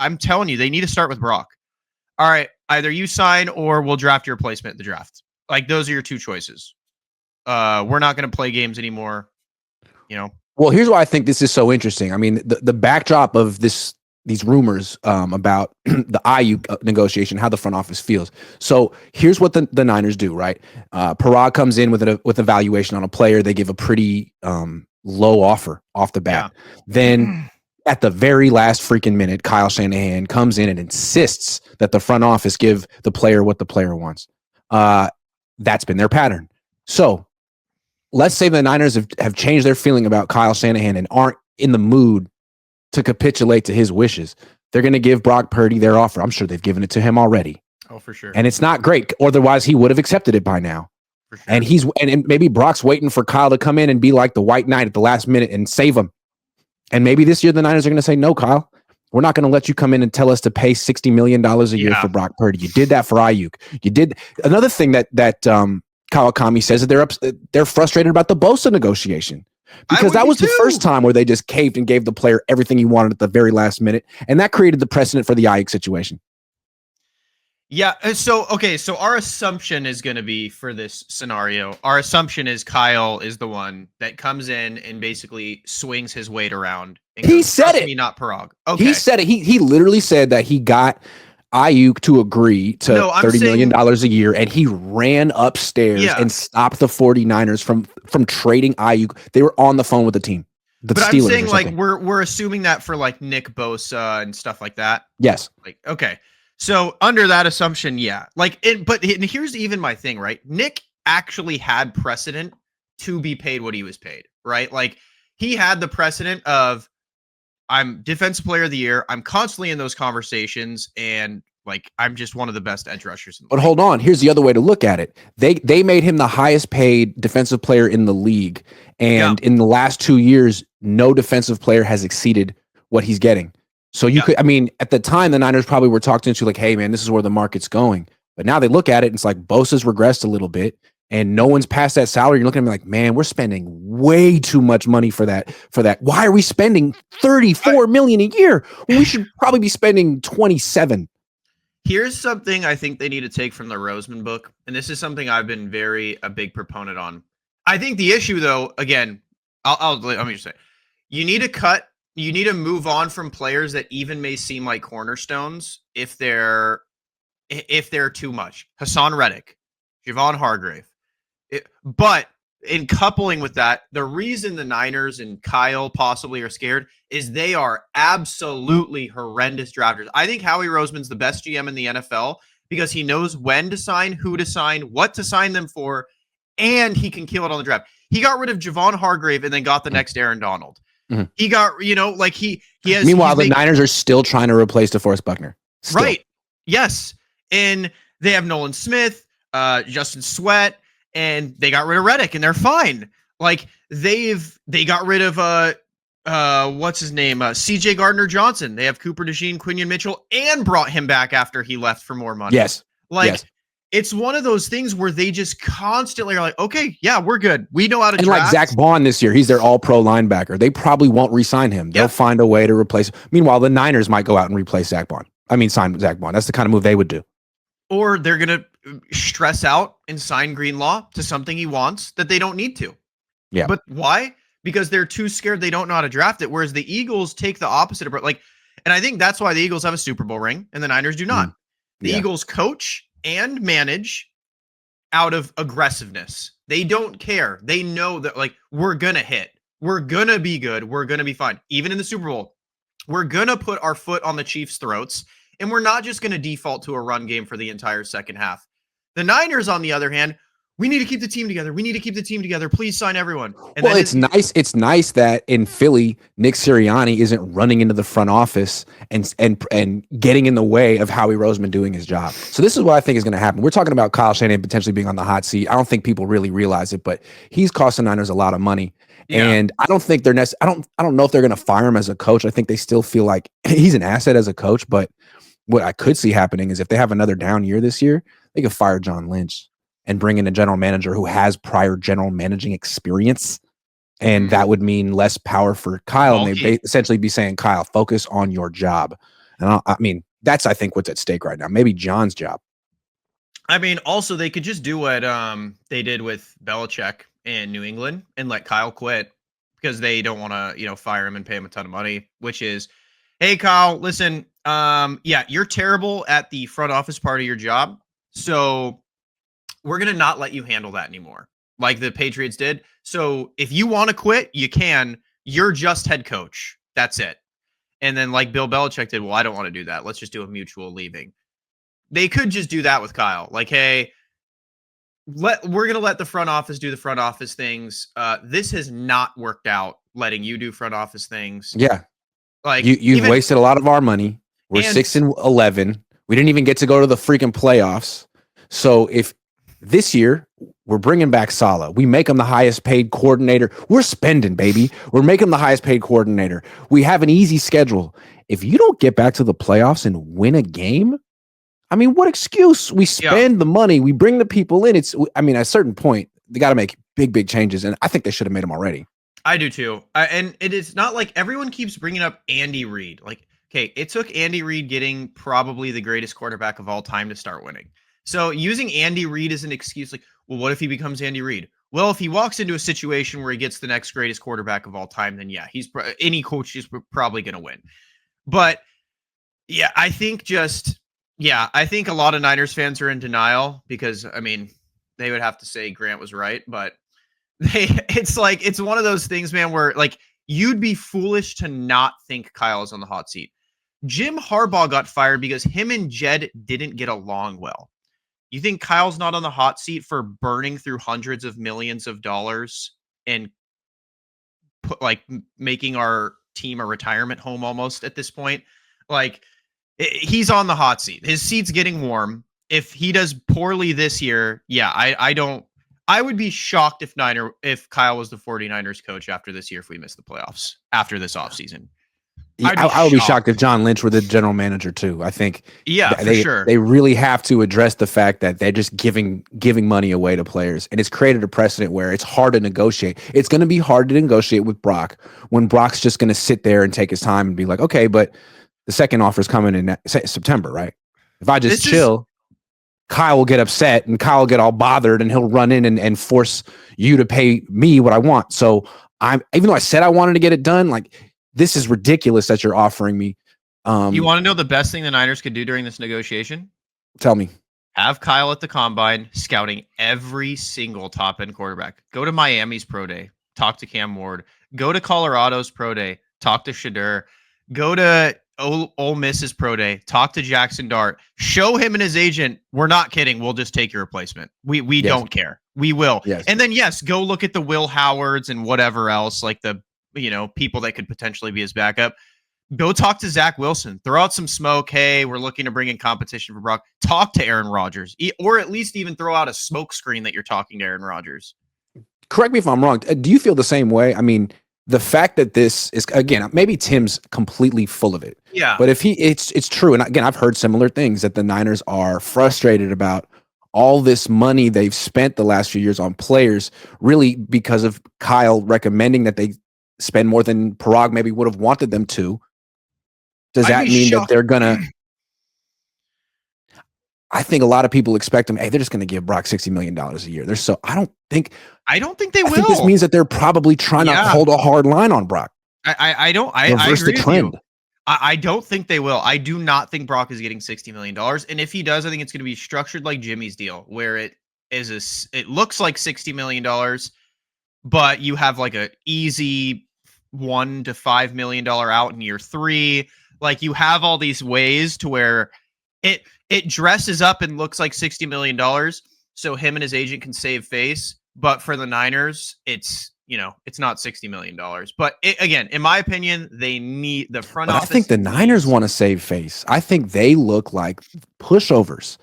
I'm telling you, they need to start with Brock. All right, either you sign or we'll draft your replacement in the draft. Like, those are your two choices. We're not going to play games anymore. Well, here's why I think this is so interesting. I mean, the backdrop of these rumors about the Ayuk negotiation, how the front office feels. So here's what the Niners do, right? Parag comes in with a valuation on a player. They give a pretty low offer off the bat. Yeah. Then at the very last freaking minute, Kyle Shanahan comes in and insists that the front office give the player what the player wants. That's been their pattern. So let's say the Niners have changed their feeling about Kyle Shanahan and aren't in the mood to capitulate to his wishes. They're going to give Brock Purdy their offer. I'm sure they've given it to him already. Oh, for sure. And it's not great. Otherwise, he would have accepted it by now. For sure. And maybe Brock's waiting for Kyle to come in and be like the white knight at the last minute and save him. And maybe this year the Niners are going to say, no, Kyle, we're not going to let you come in and tell us to pay $60 million a year for Brock Purdy. You did that for Ayuk. You did. Another thing that Kawakami says that they're frustrated about the Bosa negotiation because that was the first time where they just caved and gave the player everything he wanted at the very last minute, and that created the precedent for the Ayuk situation. Yeah. So our assumption is going to be for this scenario. Our assumption is Kyle is the one that comes in and basically swings his weight around. And he said it, not Parag. Okay. He said it. He literally said that he got Ayuk to agree to $30 million a year, and he ran upstairs and stopped the 49ers from trading Ayuk. They were on the phone with the team. But Steelers, I'm saying like we're assuming that for like Nick Bosa and stuff like that. Yes. Like, okay. So under that assumption, yeah. But here's even my thing, right? Nick actually had precedent to be paid what he was paid, right? Like, he had the precedent of, I'm defensive player of the year. I'm constantly in those conversations, and like, I'm just one of the best edge rushers in the league. Hold on. Here's the other way to look at it. They made him the highest paid defensive player in the league. And in the last 2 years, no defensive player has exceeded what he's getting. So you could, I mean, at the time, the Niners probably were talking to like, hey, man, this is where the market's going. But now they look at it and it's like Bosa's regressed a little bit and no one's past that salary. You're looking at me like, man, we're spending way too much money for that. Why are we spending $34 million a year? Well, we should probably be spending 27. Here's something I think they need to take from the Roseman book. And this is something I've been a big proponent on. I think the issue, though, again, let me just say, you need to move on from players that even may seem like cornerstones if they're too much. Hassan Reddick, Javon Hargrave. But in coupling with that, the reason the Niners and Kyle possibly are scared is they are absolutely horrendous drafters. I think Howie Roseman's the best GM in the NFL because he knows when to sign, who to sign, what to sign them for, and he can kill it on the draft. He got rid of Javon Hargrave and then got the next Aaron Donald. Mm-hmm. He got, he has. Meanwhile, the Niners are still trying to replace DeForest Buckner. Still. Right. Yes. And they have Nolan Smith, Justin Sweat, and they got rid of Reddick and they're fine. Like they got rid of what's his name? CJ Gardner-Johnson. They have Cooper DeJean, Quinion Mitchell, and brought him back after he left for more money. Yes. It's one of those things where they just constantly are like, okay, yeah, we're good. We know how to draft. And like Zach Bond this year, he's their all-pro linebacker. They probably won't re-sign him. They'll find a way to replace. Meanwhile, the Niners might go out and replace Zach Bond. Sign Zach Bond. That's the kind of move they would do. Or they're going to stress out and sign Greenlaw to something he wants that they don't need to. Yeah. But why? Because they're too scared. They don't know how to draft it. Whereas the Eagles take the opposite approach. And I think that's why the Eagles have a Super Bowl ring and the Niners do not. The Eagles coach and manage out of aggressiveness. They don't care. They know that we're going to hit. We're going to be good. We're going to be fine. Even in the Super Bowl, we're going to put our foot on the Chiefs' throats, and we're not just going to default to a run game for the entire second half. The Niners, on the other hand, we need to keep the team together. We need to keep the team together. Please sign everyone. And it's nice. It's nice that in Philly, Nick Sirianni isn't running into the front office and getting in the way of Howie Roseman doing his job. So this is what I think is going to happen. We're talking about Kyle Shanahan potentially being on the hot seat. I don't think people really realize it, but he's cost the Niners a lot of money. Yeah. And I don't think I don't know if they're going to fire him as a coach. I think they still feel like he's an asset as a coach. But what I could see happening is if they have another down year this year, they could fire John Lynch and bring in a general manager who has prior general managing experience. And that would mean less power for Kyle. And they'd essentially be saying, Kyle, focus on your job. And I mean, that's, I think, what's at stake right now. Maybe John's job. I mean, also they could just do what they did with Belichick in New England and let Kyle quit because they don't want to, fire him and pay him a ton of money, which is, hey Kyle, listen, yeah, you're terrible at the front office part of your job. So we're going to not let you handle that anymore, like the Patriots did. So if you want to quit, you can. You're just head coach. That's it. And then like Bill Belichick did, well, I don't want to do that. Let's just do a mutual leaving. They could just do that with Kyle. Like, hey, we're going to let the front office do the front office things. This has not worked out letting you do front office things. Yeah. Like you've wasted a lot of our money. We're 6-11. We didn't even get to go to the freaking playoffs. So if this year we're bringing back Saleh, we make him the highest paid coordinator. We're spending, baby. We're making him the highest paid coordinator. We have an easy schedule. If you don't get back to the playoffs and win a game, I mean, what excuse? We spend the money. We bring the people in. At a certain point, they got to make big changes. And I think they should have made them already. I do too. And it is not like everyone keeps bringing up Andy Reid. Like, okay, it took Andy Reid getting probably the greatest quarterback of all time to start winning. So using Andy Reid as an excuse, like, well, what if he becomes Andy Reid? Well, if he walks into a situation where he gets the next greatest quarterback of all time, then yeah, any coach is probably going to win. But yeah, I think a lot of Niners fans are in denial because, I mean, they would have to say Grant was right, but it's one of those things, man, where like you'd be foolish to not think Kyle is on the hot seat. Jim Harbaugh got fired because him and Jed didn't get along well. You think Kyle's not on the hot seat for burning through hundreds of millions of dollars and making our team a retirement home almost at this point? Like, he's on the hot seat. His seat's getting warm. If he does poorly this year, yeah, I would be shocked if Kyle was the 49ers coach after this year if we missed the playoffs after this offseason. I would be shocked if John Lynch were the general manager too. I think for sure. They really have to address the fact that they're just giving money away to players. And it's created a precedent where it's hard to negotiate. It's going to be hard to negotiate with Brock when Brock's just going to sit there and take his time and be like, okay, but the second offer is coming in September, right? If I just chill, Kyle will get upset and Kyle will get all bothered and he'll run in and force you to pay me what I want. So even though I said I wanted to get it done, like, this is ridiculous that you're offering me. You want to know the best thing the Niners could do during this negotiation? Tell me. Have Kyle at the combine scouting every single top end quarterback. Go to Miami's pro day, talk to Cam Ward. Go to Colorado's pro day, talk to Shadur. Go to Ole Miss's pro day, talk to Jackson Dart. Show him and his agent, we're not kidding. We'll just take your replacement. We don't care. We will. Yes. And then go look at the Will Howards and whatever else, like the people that could potentially be his backup. Go talk to Zach Wilson. Throw out some smoke. Hey, we're looking to bring in competition for Brock. Talk to Aaron Rodgers, or at least even throw out a smoke screen that you're talking to Aaron Rodgers. Correct me if I'm wrong. Do you feel the same way? I mean, the fact that this is, again, maybe Tim's completely full of it. Yeah. But if it's true. And again, I've heard similar things that the Niners are frustrated about all this money they've spent the last few years on players, really because of Kyle recommending that they spend more than Parag maybe would have wanted them to. Does that mean that they're gonna? I think a lot of people expect them. Hey, they're just gonna give Brock $60 million a year. I don't think they will. I think this means that they're probably trying to hold a hard line on Brock. I reverse agree the trend. with you. I don't think they will. I do not think Brock is getting $60 million. And if he does, I think it's going to be structured like Jimmy's deal, where it looks like $60 million, but you have like a easy $1 to $5 million out in year 3. Like, you have all these ways to where it dresses up and looks like $60 million. So him and his agent can save face. But for the Niners, it's not $60 million. But again, in my opinion, they need the front office. I think the Niners want to save face. I think they look like pushovers.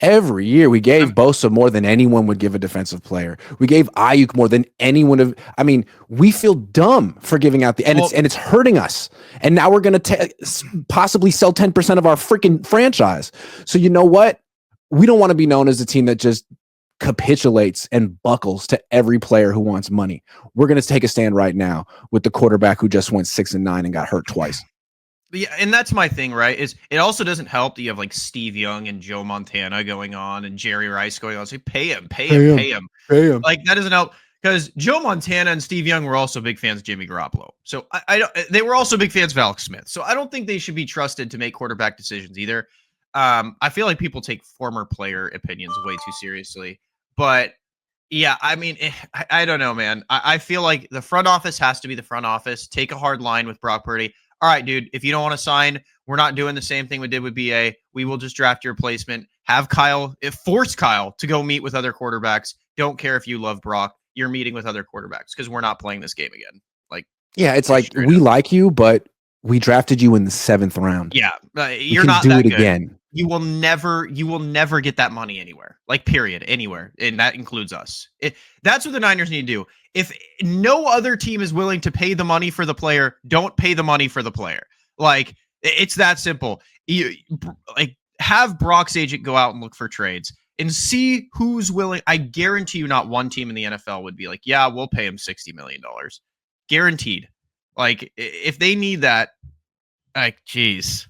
Every year we gave Bosa more than anyone would give a defensive player. We gave Ayuk more than anyone. I mean, we feel dumb for giving out it's hurting us. And now we're going to possibly sell 10% of our freaking franchise. So you know what? We don't want to be known as a team that just capitulates and buckles to every player who wants money. We're going to take a stand right now with the quarterback who just went 6-9 and got hurt twice. Yeah, and that's my thing, right? Is it also doesn't help that you have like Steve Young and Joe Montana going on and Jerry Rice going on. So pay him, pay him, pay him. Pay him. Like that doesn't help because Joe Montana and Steve Young were also big fans of Jimmy Garoppolo. So I don't. They were also big fans of Alex Smith. So I don't think they should be trusted to make quarterback decisions either. I feel like people take former player opinions way too seriously, but yeah, I mean, I don't know, man. I feel like the front office has to be the front office. Take a hard line with Brock Purdy. All right, dude, if you don't want to sign, we're not doing the same thing we did with BA. We will just draft your replacement. Have Kyle, force Kyle to go meet with other quarterbacks. Don't care if you love Brock. You're meeting with other quarterbacks because we're not playing this game again. Like, Yeah, it's just like straight we up. like you, but we drafted you in the 7th round. Yeah, We you're can not do that it good. again. You will never get that money anywhere. Like, period, anywhere, and that includes us. That's what the Niners need to do. If no other team is willing to pay the money for the player, don't pay the money for the player. Like, it's that simple. Like, have Brock's agent go out and look for trades and see who's willing. I guarantee you, not one team in the NFL would be like, "Yeah, we'll pay him $60 million." Guaranteed. Like, if they need that, like, geez.